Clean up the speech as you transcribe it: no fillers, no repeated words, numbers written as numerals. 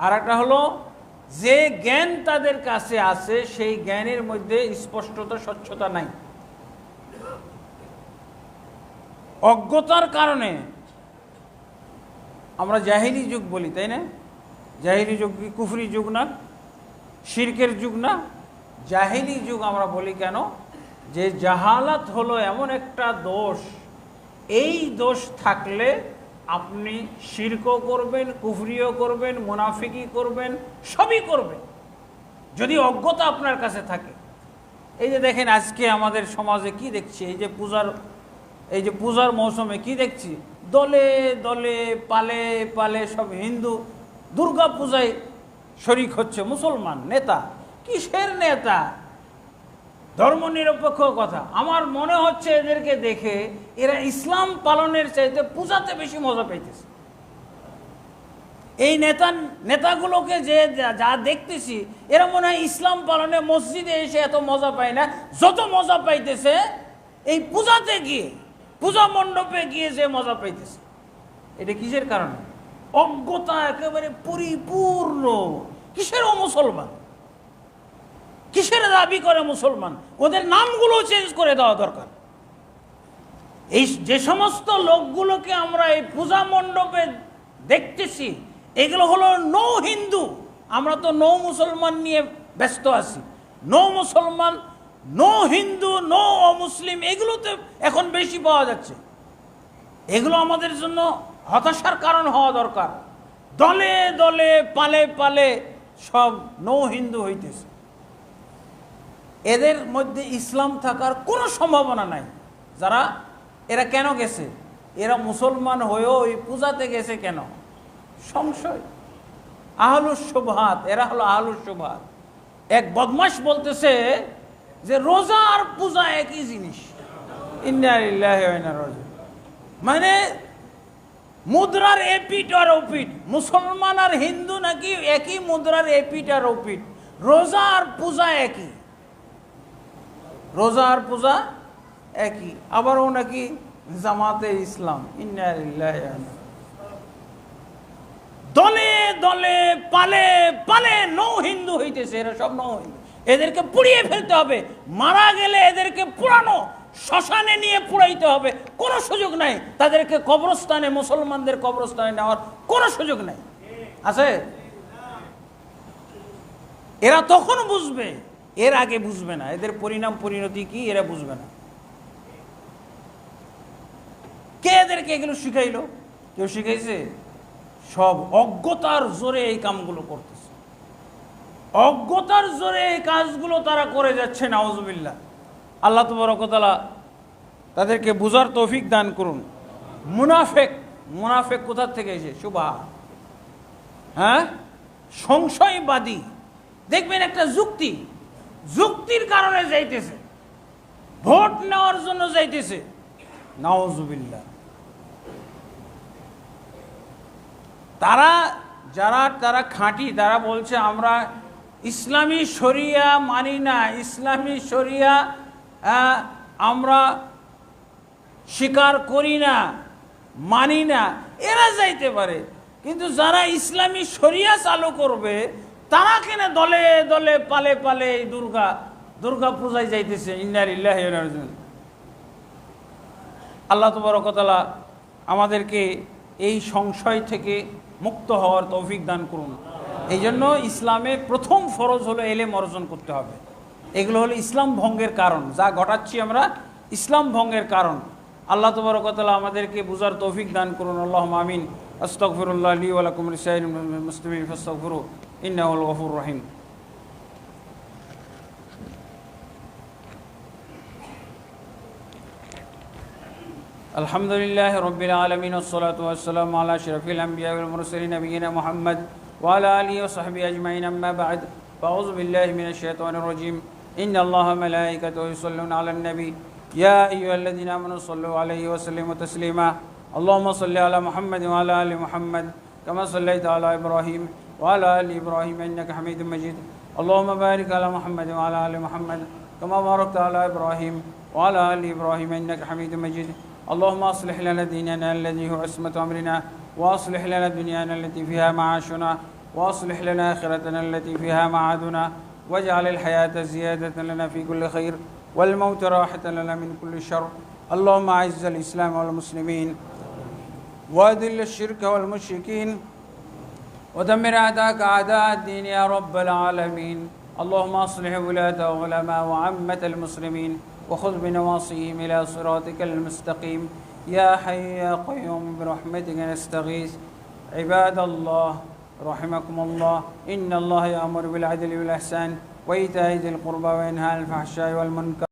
আর একটা হলো যে জ্ঞান তাদের কাছে আছে সেই জ্ঞানের মধ্যে স্পষ্টতা, স্বচ্ছতা নাই। অজ্ঞতার কারণে আমরা জাহিলি যুগ বলি, তাই না? জাহিলি যুগ কি কুফরি যুগ না, শিরকের যুগ না? জাহিলি যুগ আমরা বলি কেন? যে জাহালাত হলো এমন একটা দোষ, এই দোষ থাকলে আপনি শিরকও করবেন, কুফরিও করবেন, মুনাফিকি করবেন, সবই করবেন যদি অজ্ঞতা আপনার কাছে থাকে। এই যে দেখেন আজকে আমাদের সমাজে কি দেখছি, এই যে পূজার মৌসুমে কি দেখছি, দলে দলে পালে পালে সব হিন্দু দুর্গা পূজায় শরিক হচ্ছে মুসলমান নেতা। কিসের নেতা? ধর্মনিরপেক্ষ কথা। আমার মনে হচ্ছে এদেরকে দেখে এরা ইসলাম পালনের চাইতে পূজাতে বেশি মজা পাইতেছে। এই নেতাগুলোকে যে যা দেখতেছি, এরা মনে হয় ইসলাম পালনে মসজিদে এসে এত মজা পায় না, যত মজা পাইতেছে এই পূজাতে গিয়ে, পূজা মণ্ডপে গিয়ে যে মজা পাইতেছে। এটা কিসের কারণে? অজ্ঞতা একেবারে পরিপূর্ণ। কিসের ও মুসলমান? কিসের দাবি করে মুসলমান? ওদের নামগুলো চেঞ্জ করে দেওয়া দরকার। এই যে সমস্ত লোকগুলোকে আমরা এই পূজা মণ্ডপে দেখতেছি, এগুলো হলো নো হিন্দু। আমরা তো নো মুসলমান নিয়ে ব্যস্ত আছি। নো মুসলমান, নো হিন্দু, নো অমুসলিম, এগুলোতে এখন বেশি পাওয়া যাচ্ছে। এগুলো আমাদের জন্য হতাশার কারণ হওয়া দরকার। দলে দলে পালে পালে সব নো হিন্দু হইতেছে। এদের মধ্যে ইসলাম থাকার কোনো সম্ভাবনা নাই। এরা কেন গেছে? এরা মুসলমান হয়েও ওই পূজাতে গেছে কেন? সংশয়। আহলুস শুবহাত, এরা হলো আহলুস শুবহাত। এক বদমাশ বলতেছে যে রোজা আর পূজা একই জিনিস। ইন্না লিল্লাহি ওয়া ইন্না ইলাইহি রাজিউন। মানে মুদ্রার এপিট আর ওপিট। মুসলমান আর হিন্দু নাকি একই মুদ্রার এপিট আর ওপিট। রোজা আর পূজা একই, রোজা আর পূজা একই। আবারও নাকি জামাতে ইসলাম। ইন্না লিল্লাহি ওয়া ইন্না। দলে দলে পালে পালে নো হিন্দু হইতেছে। এরা সব নো হিন্দু। এদেরকে পুড়িয়ে ফেলতে হবে। মারা গেলে এদেরকে পুরানো শ্মশানে নিয়ে পুড়াইতে হবে। কোনো সুযোগ নাই তাদেরকে কবরস্থানে, মুসলমানদের কবরস্থানে নেওয়ার কোনো সুযোগ নাই। আছে? এরা তখন বুঝবে, এর আগে বুঝবে না। এদের পরিণাম পরিণতি কি এরা বুঝবে না। কে এদেরকে এগুলো শিখাইলো? কেউ শিখাইছে? সব অজ্ঞতার জোরে এই কামগুলো করতেছে। অজ্ঞতার জোরে এই কাজগুলো তারা করে যাচ্ছে। নাউজুবিল্লাহ। আল্লাহ তাবারক ওয়া তাআলা তাদেরকে বুঝার তৌফিক দান করুন। মুনাফেক কোথা থেকে এসে? শুভা, হ্যাঁ, সংশয়বাদী। দেখবেন একটা যুক্তির কারণে যাইতেছে, ভোট নেওয়ার জন্য যাইতেছে। নাউজুবিল্লাহ। যারা খাঁটি, তারা বলছে আমরা ইসলামী শরিয়া মানি না, ইসলামী শরিয়া আমরা স্বীকার করি না, মানি না। এরা যাইতে পারে, কিন্তু যারা ইসলামী শরিয়া চালু করবে তারা কেন দলে দলে পালে পালে এই দুর্গা পূজায় যাইতেছে? ইন্না লিল্লাহি ওয়া ইন্না ইলাইহি রাজিউন। আল্লাহ তাবারক ওয়া তাআলা আমাদেরকে এই সংশয় থেকে মুক্ত হওয়ার তৌফিক দান করুন। এই জন্য ইসলামে প্রথম ফরজ হলো এলেম অর্জন করতে হবে। এগুলো হলো ইসলাম ভঙ্গের কারণ। যা ঘটাচ্ছি আমরা ইসলাম ভঙ্গের কারণ। আল্লাহ তাবারক ওয়া তাআলা আমাদেরকে বুঝার তৌফিক দান করুন। আল্লাহুম্মা আমিন। আস্তাগফিরুল্লাহ লি ওয়া লাকুম লিসাইরিল মুসলিমিন ফাস্তাগফিরু ইন্নাহুল গফুরুর রহিম। আলহামদুলিল্লাহি রাব্বিল আলামিন ওয়াসসালাতু ওয়াসসালামু আলা আশরাফিল আমবিয়া ওয়াল মুরসালিন নবিয়িনা মুহাম্মদ ওয়া আলা আলিহি ওয়া সাহবিহি আজমাইন। আম্মা বা'দ। আউযু বিল্লাহি মিনাশ শাইতানির রাজীম। ইন্নাল্লাহা ওয়া মালাইকাতাহু ইউসাল্লুনা আলান নবী ইয়া আইয়ুহাল্লাযীনা আমানু সাল্লু আলাইহি ওয়া সাল্লিমু তাসলিমা। আল্লাহুম্মা সাল্লি আলা মুহাম্মাদ ওয়া আলা আলি মুহাম্মাদ কামা সাল্লাইতা আলা ইব্রাহিম ওয়া আলা আলি ইব্রাহিম ইন্নাকা হামিদুম মাজিদ। আল্লাহুম্মা বারিক আলা মুহাম্মাদ ওয়া আলা আলি মুহাম্মাদ কামা বারাকতা আলা ইব্রাহিম ওয়া আলা আলি ইব্রাহিম ইন্নাকা হামিদুম মাজিদ। اللهم اصلح لنا ديننا الذي هو عصمة أمرنا واصلح لنا دنيانا التي فيها معاشنا وأصلح لنا آخرتنا التي فيها معادنا، واجعل الحياة زيادة لنا في كل خير والموت راحة لنا من كل شر. اللهم أعز الإسلام والمسلمين وأذل الشرك والمشركين ودمر أعداءك أعداء الدين يا رب العالمين. اللهم أصلح ولاة وعلماء وعامة المسلمين وخذ بنواصيهم إلى صراطك المستقيم. يا حي يا قيوم برحمتك نستغيث. عباد الله رحمكم الله، إن الله يأمر بالعدل والإحسان وإيتاء ذي القربى وينهى عن الفحشاء والمنكر